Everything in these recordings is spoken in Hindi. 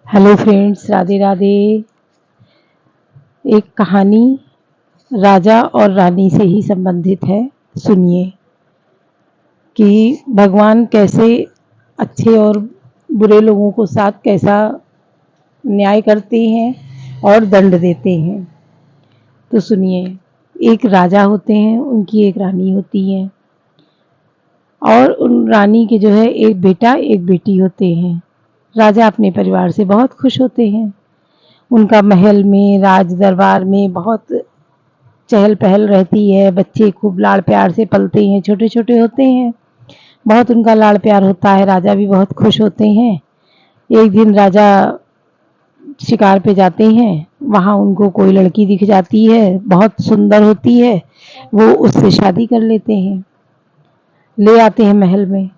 Hello friends, Radhe Radhe. एक कहानी राजा और रानी से ही संबंधित है। सुनिए कि भगवान कैसे अच्छे और बुरे लोगों को साथ कैसा न्याय करते हैं और दंड देते हैं। तो सुनिए, एक राजा होते हैं, उनकी एक रानी होती है और उन रानी के जो है एक बेटा एक बेटी होते हैं। राजा अपने परिवार से बहुत खुश होते हैं। उनका महल में, राज दरबार में बहुत चहल पहल रहती है। बच्चे खूब लाड़ प्यार से पलते हैं, छोटे छोटे होते हैं, बहुत उनका लाड़ प्यार होता है। राजा भी बहुत खुश होते हैं। एक दिन राजा शिकार पे जाते हैं, वहाँ उनको कोई लड़की दिख जाती है, बहुत सुंदर होती है। वो उससे शादी कर लेते हैं, ले आते हैं महल में।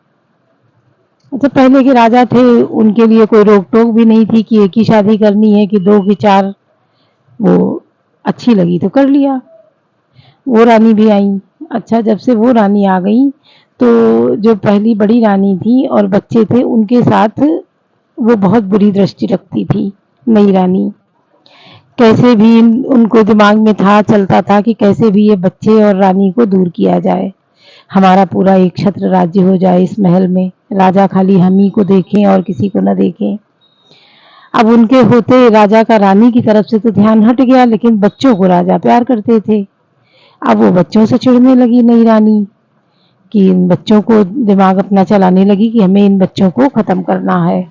अच्छा, पहले के राजा थे, उनके लिए कोई रोक टोक भी नहीं थी कि एक ही शादी करनी है कि दो की चार। वो अच्छी लगी तो कर लिया। वो रानी भी आई। अच्छा, जब से वो रानी आ गई तो जो पहली बड़ी रानी थी और बच्चे थे, उनके साथ वो बहुत बुरी दृष्टि रखती थी नई रानी। कैसे भी उनको दिमाग में था, चलता था कि कैसे भी ये बच्चे और रानी को दूर किया जाए, हमारा पूरा एक छत्र राज्य हो जाए इस महल में, राजा खाली हम ही को देखें और किसी को न देखें। अब उनके होते राजा का रानी की तरफ से तो ध्यान हट गया, लेकिन बच्चों को राजा प्यार करते थे। अब वो बच्चों से चिढ़ने लगी नई रानी कि इन बच्चों को दिमाग अपना चलाने लगी कि हमें इन बच्चों को खत्म करना है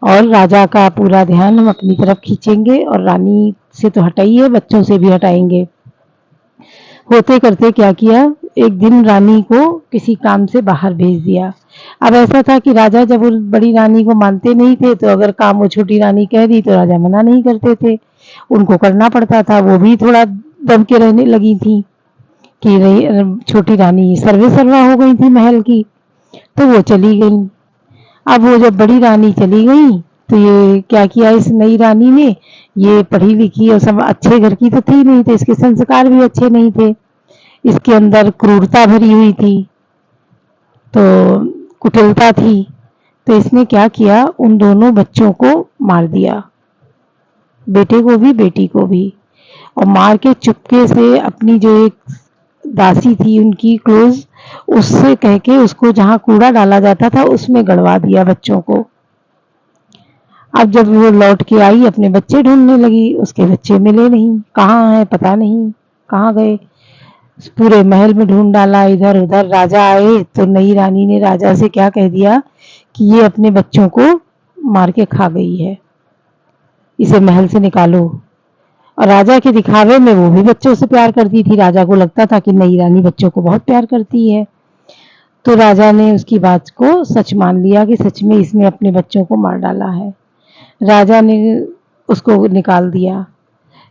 और राजा का पूरा ध्यान हम अपनी तरफ खींचेंगे और रानी से तो हटाइए, बच्चों से भी हटाएंगे। होते करते क्या किया, एक दिन रानी को किसी काम से बाहर भेज दिया। अब ऐसा था कि राजा जब उस बड़ी रानी को मानते नहीं थे, तो अगर काम वो छोटी रानी कह दी तो राजा मना नहीं करते थे, उनको करना पड़ता था। वो भी थोड़ा दब के रहने लगी थी कि छोटी रानी सर्वे सर्वा हो गई थी महल की, तो वो चली गई। अब वो जब बड़ी रानी चली गई तो ये क्या किया इस नई रानी ने, ये पढ़ी लिखी और सब अच्छे घर की तो थी नहीं, तो इसके संस्कार भी अच्छे नहीं थे, इसके अंदर क्रूरता भरी हुई थी, तो कुटिलता थी। तो इसने क्या किया, उन दोनों बच्चों को मार दिया, बेटे को भी बेटी को भी। और मार के चुपके से अपनी जो एक दासी थी उनकी क्लोज, उससे कह के उसको जहाँ कूड़ा डाला जाता था उसमें गड़वा दिया बच्चों को। अब जब वो लौट के आई, अपने बच्चे ढूंढने लगी, उसके बच्चे मिले नहीं, कहाँ हैं पता नहीं, कहाँ गए। पूरे महल में ढूंढ डाला, इधर उधर। राजा आए तो नई रानी ने राजा से क्या कह दिया कि ये अपने बच्चों को मार के खा गई है, इसे महल से निकालो। और राजा के दिखावे में वो भी बच्चों से प्यार करती थी, राजा को लगता था कि नई रानी बच्चों को बहुत प्यार करती है। तो राजा ने उसकी बात को सच मान लिया कि सच में इसने अपने बच्चों को मार डाला है। राजा ने उसको निकाल दिया।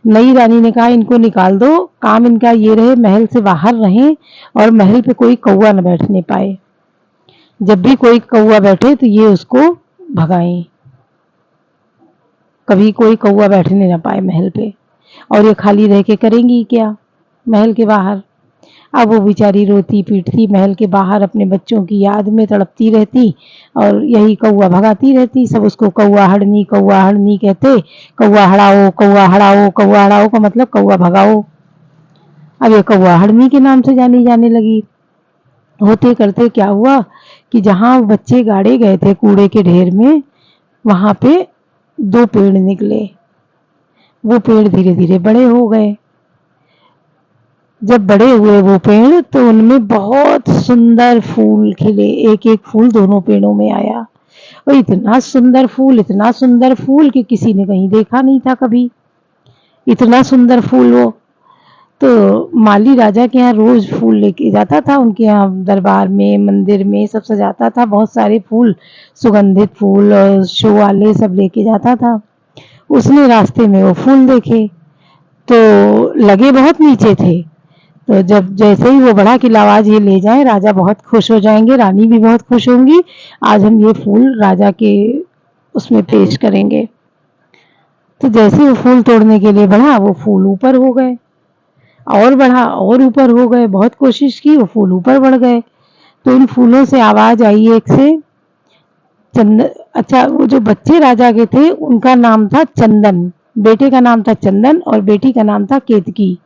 नई रानी ने कहा इनको निकाल दो, काम इनका ये रहे महल से बाहर रहें और महल पे कोई कौवा न बैठने पाए, जब भी कोई कौवा बैठे तो ये उसको भगाएं, कभी कोई कौवा बैठने न पाए महल पे। और ये खाली रह के करेंगी क्या महल के बाहर। अब वो बेचारी रोती पीटती महल के बाहर अपने बच्चों की याद में तड़पती रहती और यही कौवा भगाती रहती। सब उसको कौवा हड़नी कहते, कौवा हड़ाओ कौवा हड़ाओ, कौवा हड़ाओ का मतलब कौवा भगाओ। अब ये कौवा हड़नी के नाम से जानी जाने लगी। होते करते क्या हुआ कि जहाँ बच्चे गाड़े गए थे कूड़े के ढेर में, वहाँ पे दो पेड़ निकले। वो पेड़ धीरे धीरे बड़े हो गए। जब बड़े हुए वो पेड़ तो उनमें बहुत सुंदर फूल खिले, एक एक फूल दोनों पेड़ों में आया। और इतना सुंदर फूल, इतना सुंदर फूल कि किसी ने कहीं देखा नहीं था कभी, इतना सुंदर फूल वो। तो माली राजा के यहाँ रोज फूल लेके जाता था, उनके यहाँ दरबार में मंदिर में सब सजाता था, बहुत सारे फूल, सुगंधित फूल और शो वाले सब लेके जाता था। उसने रास्ते में वो फूल देखे तो लगे बहुत नीचे थे। तो जब जैसे ही वो बढ़ा कि लावाज ये ले जाए, राजा बहुत खुश हो जाएंगे, रानी भी बहुत खुश होंगी, आज हम ये फूल राजा के उसमें पेश करेंगे। तो जैसे वो फूल तोड़ने के लिए बढ़ा, वो फूल ऊपर हो गए, और बढ़ा और ऊपर हो गए, बहुत कोशिश की, वो फूल ऊपर बढ़ गए। तो इन फूलों से आवाज आई एक से, अच्छा, वो जो बच्चे राजा के थे उनका नाम था चंदन, बेटे का नाम था चंदन और बेटी का नाम था केतकी।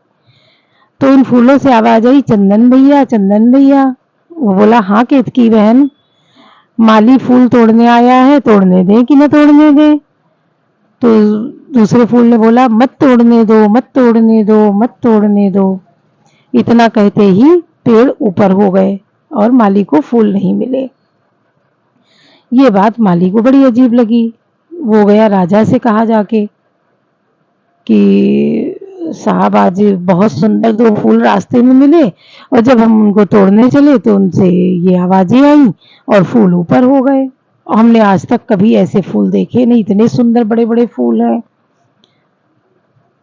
तो उन फूलों से आवाज आई, चंदन भैया, चंदन भैया। वो बोला, हाँ केतकी बहन, माली फूल तोड़ने आया है, तोड़ने दे कि न तोड़ने दे। तो दूसरे फूल ने बोला, मत तोड़ने दो, मत तोड़ने दो, मत तोड़ने दो। इतना कहते ही पेड़ ऊपर हो गए और माली को फूल नहीं मिले। ये बात माली को बड़ी अजीब लगी। वो गया राजा से कहा जाके कि साहब आज बहुत सुंदर 2 फूल रास्ते में मिले और जब हम उनको तोड़ने चले तो उनसे ये आवाजें आई और फूल ऊपर हो गए। हमने आज तक कभी ऐसे फूल देखे नहीं, इतने सुंदर बड़े-बड़े फूल हैं।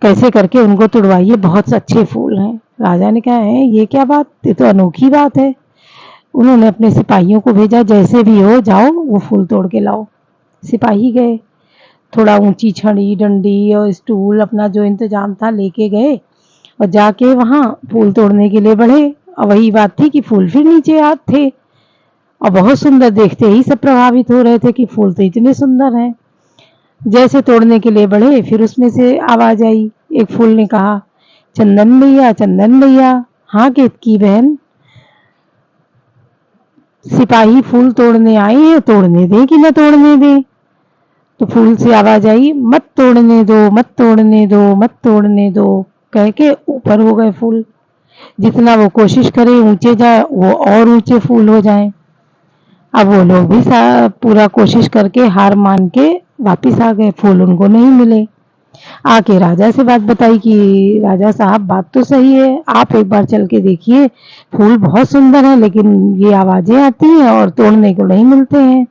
कैसे करके उनको तुड़वाइए, बहुत अच्छे फूल हैं। राजा ने कहा, है ये क्या बात, ये तो अनोखी बात है। उन्होंने अपने सिपाहियों को भेजा, जैसे भी हो जाओ वो फूल तोड़ के लाओ। सिपाही गए, थोड़ा ऊंची छड़ी डंडी और स्टूल अपना जो इंतजाम था लेके गए और जाके वहां फूल तोड़ने के लिए बढ़े। और वही बात थी कि फूल फिर नीचे आते थे और बहुत सुंदर, देखते ही सब प्रभावित हो रहे थे कि फूल तो इतने सुंदर हैं। जैसे तोड़ने के लिए बढ़े फिर उसमें से आवाज आई। एक फूल ने कहा, चंदन भैया, चंदन भैया। हाँ केतकी बहन, सिपाही फूल तोड़ने आए हैं, तोड़ने दे कि न तोड़ने दे। तो फूल से आवाज आई, मत तोड़ने दो, मत तोड़ने दो, मत तोड़ने दो। कह के ऊपर हो गए फूल। जितना वो कोशिश करे ऊंचे जाए वो और ऊंचे फूल हो जाएं। अब वो लोग भी पूरा कोशिश करके हार मान के वापिस आ गए, फूल उनको नहीं मिले। आके राजा से बात बताई कि राजा साहब बात तो सही है, आप एक बार चल के देखिए, फूल बहुत सुंदर है लेकिन ये आवाजें आती हैं और तोड़ने को नहीं मिलते हैं।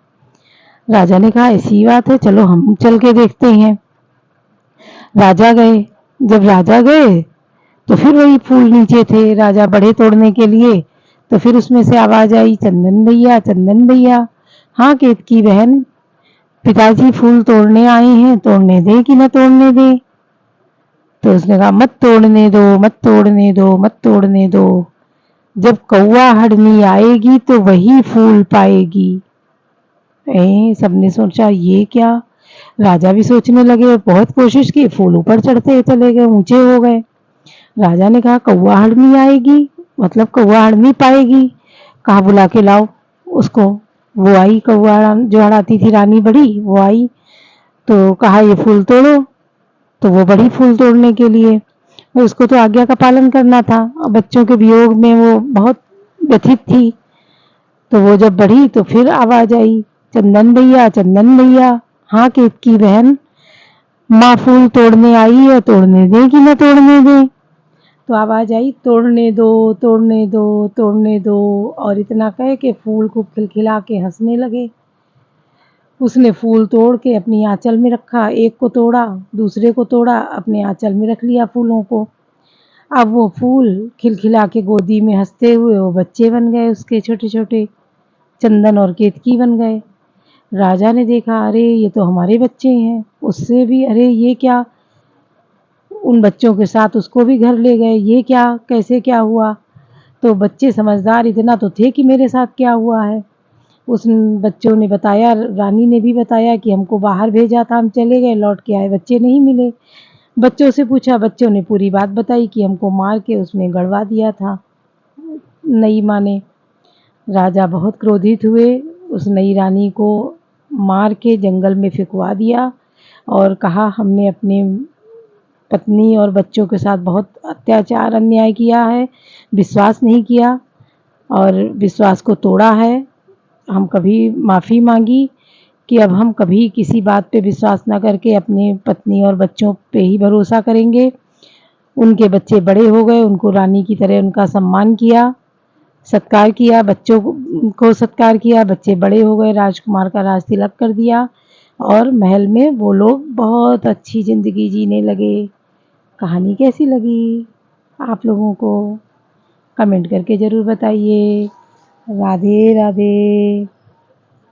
राजा ने कहा, ऐसी बात है, चलो हम चल के देखते हैं। राजा गए। जब राजा गए तो फिर वही फूल नीचे थे। राजा बढ़े तोड़ने के लिए तो फिर उसमें से आवाज आई, चंदन भैया, चंदन भैया। हाँ केतकी बहन, पिताजी फूल तोड़ने आए हैं, तोड़ने दे कि न तोड़ने दे। तो उसने कहा, मत तोड़ने दो, मत तोड़ने दो, मत तोड़ने दो। जब कौवा हड़नी आएगी तो वही फूल पाएगी। सबने सोचा ये क्या। राजा भी सोचने लगे, बहुत कोशिश की, फूल ऊपर चढ़ते चले गए, ऊंचे हो गए। राजा ने कहा, कौवा हड़नी आएगी मतलब कौवा हड़नी पाएगी, कहा बुला के लाओ उसको। वो आई, कौवा जो हड़ाती थी रानी बड़ी, वो आई। तो कहा, ये फूल तोड़ो। तो वो बढ़ी फूल तोड़ने के लिए। उसको तो आज्ञा का पालन करना था और बच्चों के वियोग में वो बहुत व्यथित थी। तो वो जब बढ़ी तो फिर आवाज आई, चंदन भैया, चंदन भैया। हाँ केतकी बहन, माँ फूल तोड़ने आई है, तोड़ने दे कि न तोड़ने दे। तो आवाज आई, तोड़ने दो, तोड़ने दो, तोड़ने दो। और इतना कह के फूल खूब खिलखिला के हंसने लगे। उसने फूल तोड़ के अपनी आंचल में रखा, एक को तोड़ा, दूसरे को तोड़ा, अपने आंचल में रख लिया फूलों को। अब वो फूल खिलखिला के गोदी में हंसते हुए वो बच्चे बन गए उसके छोटे छोटे, चंदन और केतकी बन गए। राजा ने देखा, अरे ये तो हमारे बच्चे हैं। उससे भी, अरे ये क्या। उन बच्चों के साथ उसको भी घर ले गए, ये क्या, कैसे क्या हुआ। तो बच्चे समझदार इतना तो थे कि मेरे साथ क्या हुआ है। उस बच्चों ने बताया, रानी ने भी बताया कि हमको बाहर भेजा था, हम चले गए, लौट के आए, बच्चे नहीं मिले। बच्चों से पूछा, बच्चों ने पूरी बात बताई कि हमको मार के उसमें गड़वा दिया था नई माँ ने। राजा बहुत क्रोधित हुए, उस नई रानी को मार के जंगल में फेंकवा दिया और कहा, हमने अपने पत्नी और बच्चों के साथ बहुत अत्याचार अन्याय किया है, विश्वास नहीं किया और विश्वास को तोड़ा है। हम कभी माफ़ी मांगी कि अब हम कभी किसी बात पे विश्वास ना करके अपने पत्नी और बच्चों पे ही भरोसा करेंगे। उनके बच्चे बड़े हो गए, उनको रानी की तरह उनका सम्मान किया, सत्कार किया, बच्चों को सत्कार किया, बच्चे बड़े हो गए, राजकुमार का राज तिलक कर दिया और महल में वो लोग बहुत अच्छी ज़िंदगी जीने लगे। कहानी कैसी लगी आप लोगों को? कमेंट करके ज़रूर बताइए। राधे राधे।